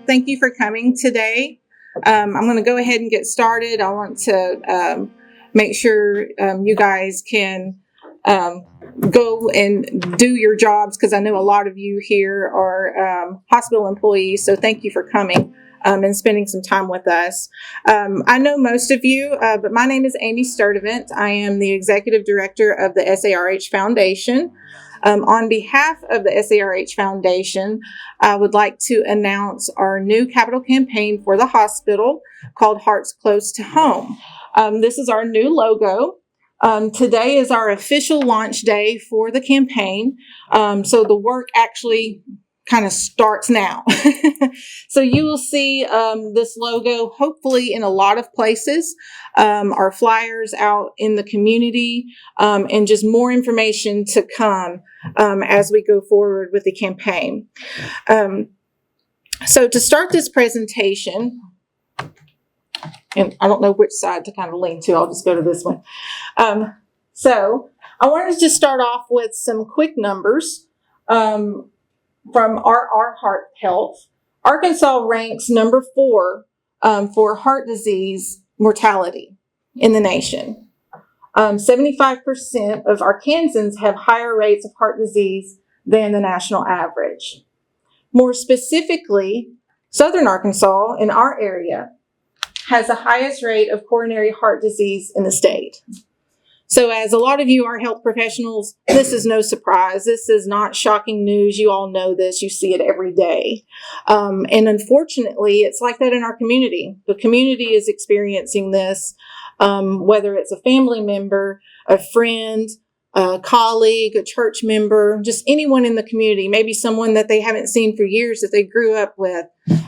Thank you for coming today. I'm going to go ahead and get started. I want to make sure you guys can go and do your jobs, because I know a lot of you here are hospital employees, so thank you for coming and spending some time with us. I know most of you, but my name is Amy Sturdivant. I am the Executive Director of the SARH Foundation. On behalf of the SARH Foundation, I would like to announce our new capital campaign for the hospital called Hearts Close to Home. This is our new logo. Today is our official launch day for the campaign, so the work actually kind of starts now. So you will see this logo hopefully in a lot of places, our flyers out in the community, and just more information to come as we go forward with the campaign. So to start this presentation, and I don't know which side to kind of lean to, I'll just go to this one. So I wanted to just start off with some quick numbers from our heart health. Arkansas ranks number 4 for heart disease mortality in the nation. 75% of Arkansans have higher rates of heart disease than the national average. More specifically, Southern Arkansas in our area has the highest rate of coronary heart disease in the state. So as a lot of you are health professionals, this is no surprise. This is not shocking news. You all know this. You see it every day. And unfortunately, it's like that in our community. The community is experiencing this, whether it's a family member, a friend, a colleague, a church member, just anyone in the community, maybe someone that they haven't seen for years that they grew up with,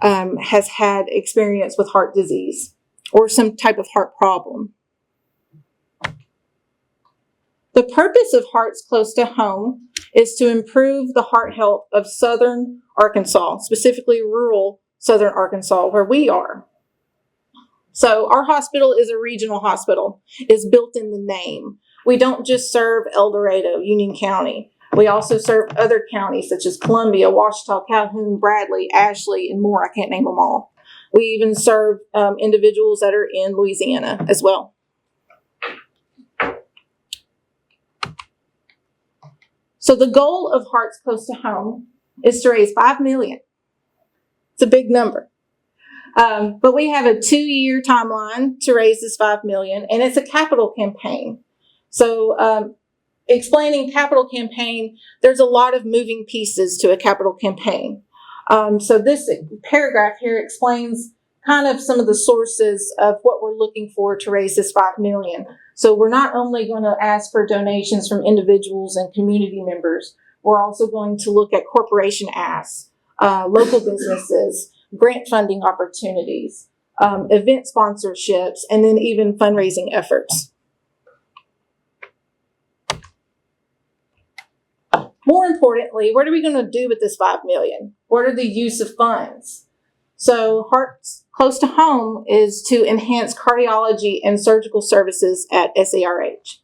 has had experience with heart disease or some type of heart problem. The purpose of Hearts Close to Home is to improve the heart health of Southern Arkansas, specifically rural Southern Arkansas, where we are. So our hospital is a regional hospital. It's built in the name. We don't just serve El Dorado, Union County. We also serve other counties such as Columbia, Ouachita, Calhoun, Bradley, Ashley, and more. I can't name them all. We even serve individuals that are in Louisiana as well. So the goal of Hearts Close to Home is to raise $5 million. It's a big number. But we have a 2-year timeline to raise this $5 million, and it's a capital campaign. So explaining capital campaign, there's a lot of moving pieces to a capital campaign. So this paragraph here explains kind of some of the sources of what we're looking for to raise this $5 million. So we're not only going to ask for donations from individuals and community members, we're also going to look at corporation asks, local businesses, grant funding opportunities, event sponsorships, and then even fundraising efforts. More importantly, what are we going to do with this $5 million? What are the use of funds? So Hearts Close to Home is to enhance cardiology and surgical services at SARH.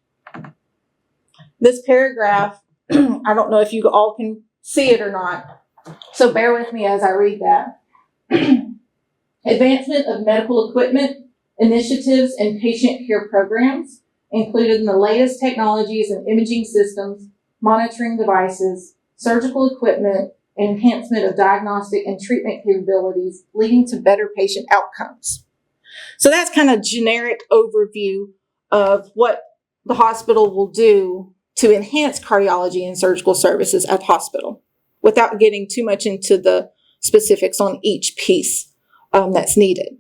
This paragraph, I don't know if you all can see it or not, so bear with me as I read that. Advancement of medical equipment, initiatives, and patient care programs included in the latest technologies and imaging systems, monitoring devices, surgical equipment, and enhancement of diagnostic and treatment capabilities, leading to better patient outcomes. So that's kind of generic overview of what the hospital will do to enhance cardiology and surgical services at the hospital, without getting too much into the specifics on each piece that's needed.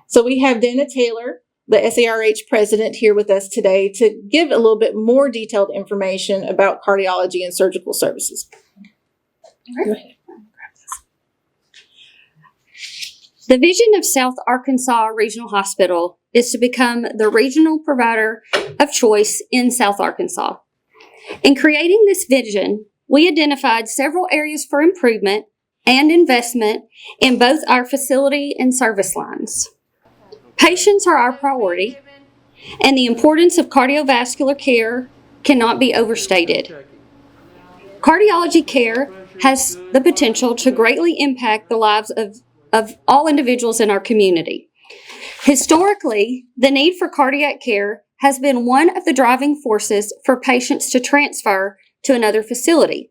So we have Dana Taylor, the SARH president, here with us today to give a little bit more detailed information about cardiology and surgical services. Go ahead. The vision of South Arkansas Regional Hospital is to become the regional provider of choice in South Arkansas. In creating this vision, we identified several areas for improvement and investment in both our facility and service lines. Patients are our priority, and the importance of cardiovascular care cannot be overstated. Cardiology care has the potential to greatly impact the lives of all individuals in our community. Historically, the need for cardiac care has been one of the driving forces for patients to transfer to another facility.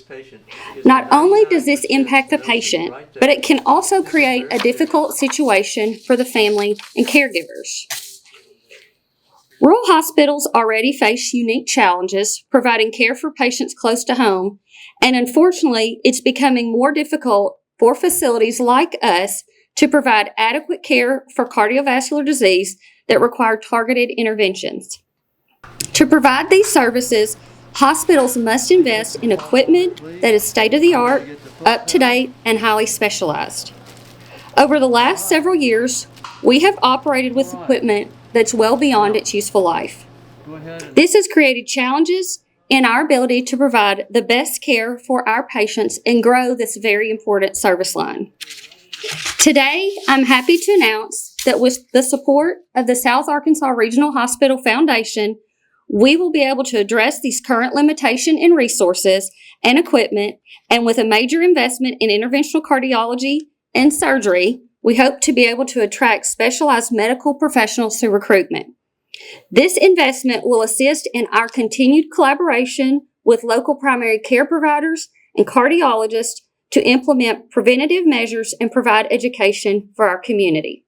Not only does this impact the patient, but it can also create a difficult situation for the family and caregivers. Rural hospitals already face unique challenges providing care for patients close to home, and unfortunately, it's becoming more difficult for facilities like us to provide adequate care for cardiovascular disease that require targeted interventions. To provide these services, hospitals must invest in equipment that is state-of-the-art, up-to-date, and highly specialized. Over the last several years, we have operated with equipment that's well beyond its useful life. This has created challenges in our ability to provide the best care for our patients and grow this very important service line. Today, I'm happy to announce that with the support of the South Arkansas Regional Hospital Foundation, we will be able to address these current limitations in resources and equipment, and with a major investment in interventional cardiology and surgery, we hope to be able to attract specialized medical professionals through recruitment. This investment will assist in our continued collaboration with local primary care providers and cardiologists to implement preventative measures and provide education for our community.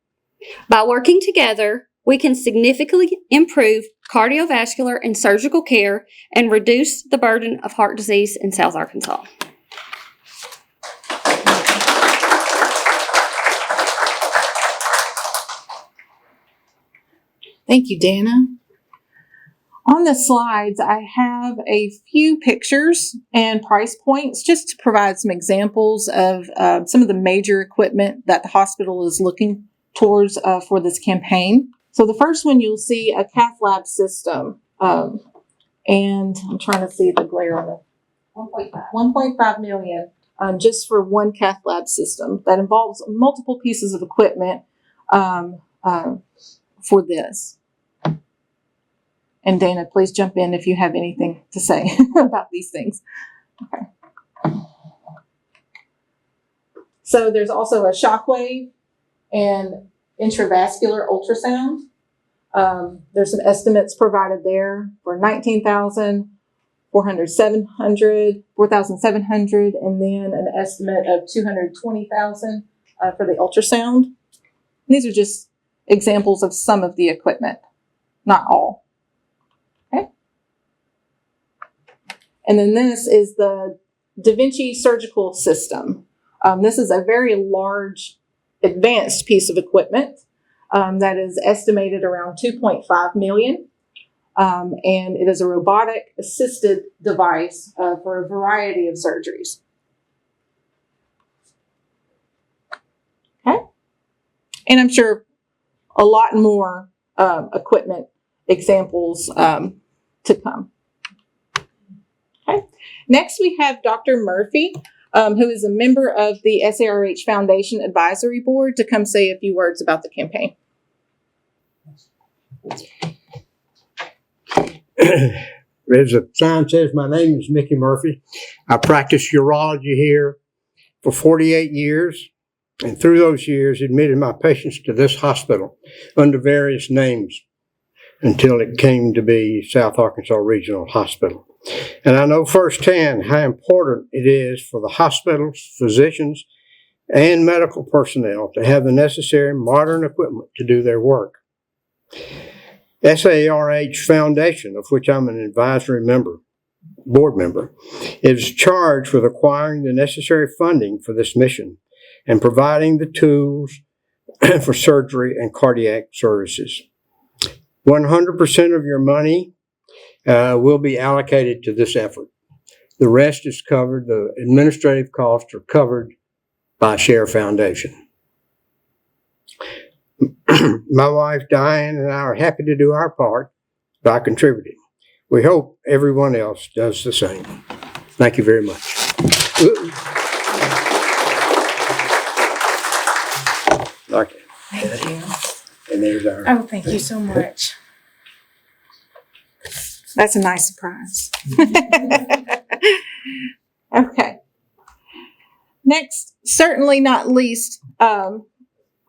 By working together, we can significantly improve cardiovascular and surgical care and reduce the burden of heart disease in South Arkansas. Thank you, Dana. On the slides, I have a few pictures and price points just to provide some examples of some of the major equipment that the hospital is looking towards for this campaign. So the first one, you'll see a cath lab system. And I'm trying to see the glare on it. 1.5 million just for one cath lab system. That involves multiple pieces of equipment for this. And Dana, please jump in if you have anything to say about these things. Okay. So there's also a shockwave and intravascular ultrasound. There's some estimates provided there for $19,000, $4,700, and then an estimate of $220,000 for the ultrasound. These are just examples of some of the equipment, not all. Okay. And then this is the Da Vinci surgical system. This is a very large, advanced piece of equipment that is estimated around $2.5 million. And it is a robotic assisted device for a variety of surgeries. Okay. And I'm sure a lot more equipment examples to come. Okay. Next, we have Dr. Murphy, who is a member of the SARH Foundation Advisory Board, to come say a few words about the campaign. As the sign says, my name is Mickey Murphy. I practiced urology here for 48 years, and through those years admitted my patients to this hospital under various names until it came to be South Arkansas Regional Hospital. And I know firsthand how important it is for the hospitals, physicians, and medical personnel to have the necessary modern equipment to do their work. SARH Foundation, of which I'm an advisory member, board member, is charged with acquiring the necessary funding for this mission and providing the tools for surgery and cardiac services. 100% of your money will be allocated to this effort. The rest is covered, the administrative costs are covered by Share Foundation. My wife Diane and I are happy to do our part by contributing. We hope everyone else does the same. Thank you very much. Okay. Thank you. And there's our. Oh, thank you so much. That's a nice surprise. Okay. Next, certainly not least,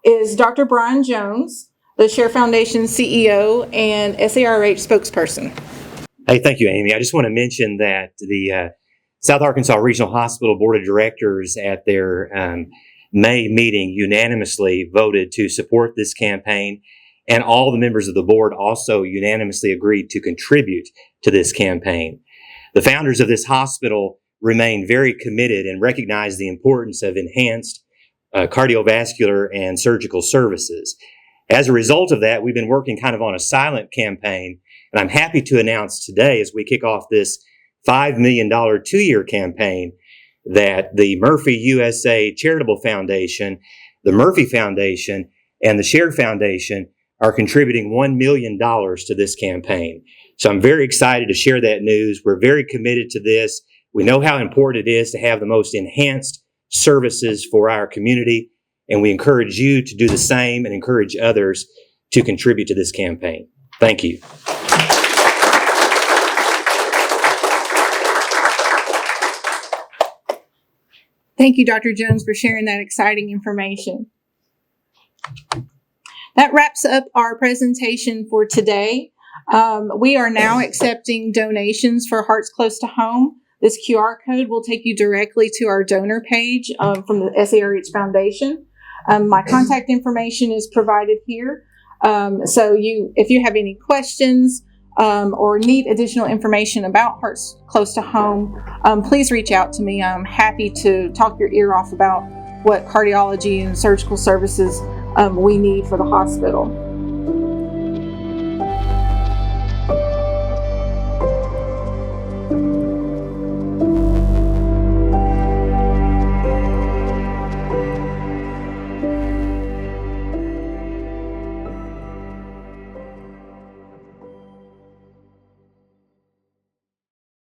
is Dr. Brian Jones, the Share Foundation CEO and SARH spokesperson. Hey, thank you, Amy. I just want to mention that the South Arkansas Regional Hospital Board of Directors at their May meeting unanimously voted to support this campaign, and all the members of the board also unanimously agreed to contribute to this campaign. The founders of this hospital remain very committed and recognize the importance of enhanced cardiovascular and surgical services. As a result of that, we've been working kind of on a silent campaign, and I'm happy to announce today, as we kick off this $5 million 2-year campaign, that the Murphy USA Charitable Foundation, the Murphy Foundation, and the Share Foundation are contributing $1 million to this campaign. So I'm very excited to share that news. We're very committed to this. We know how important it is to have the most enhanced services for our community, and we encourage you to do the same and encourage others to contribute to this campaign. Thank you. Thank you, Dr. Jones, for sharing that exciting information. That wraps up our presentation for today. We are now accepting donations for Hearts Close to Home. This QR code will take you directly to our donor page from the SARH Foundation. My contact information is provided here. So if you have any questions or need additional information about Hearts Close to Home, please reach out to me. I'm happy to talk your ear off about what cardiology and surgical services we need for the hospital.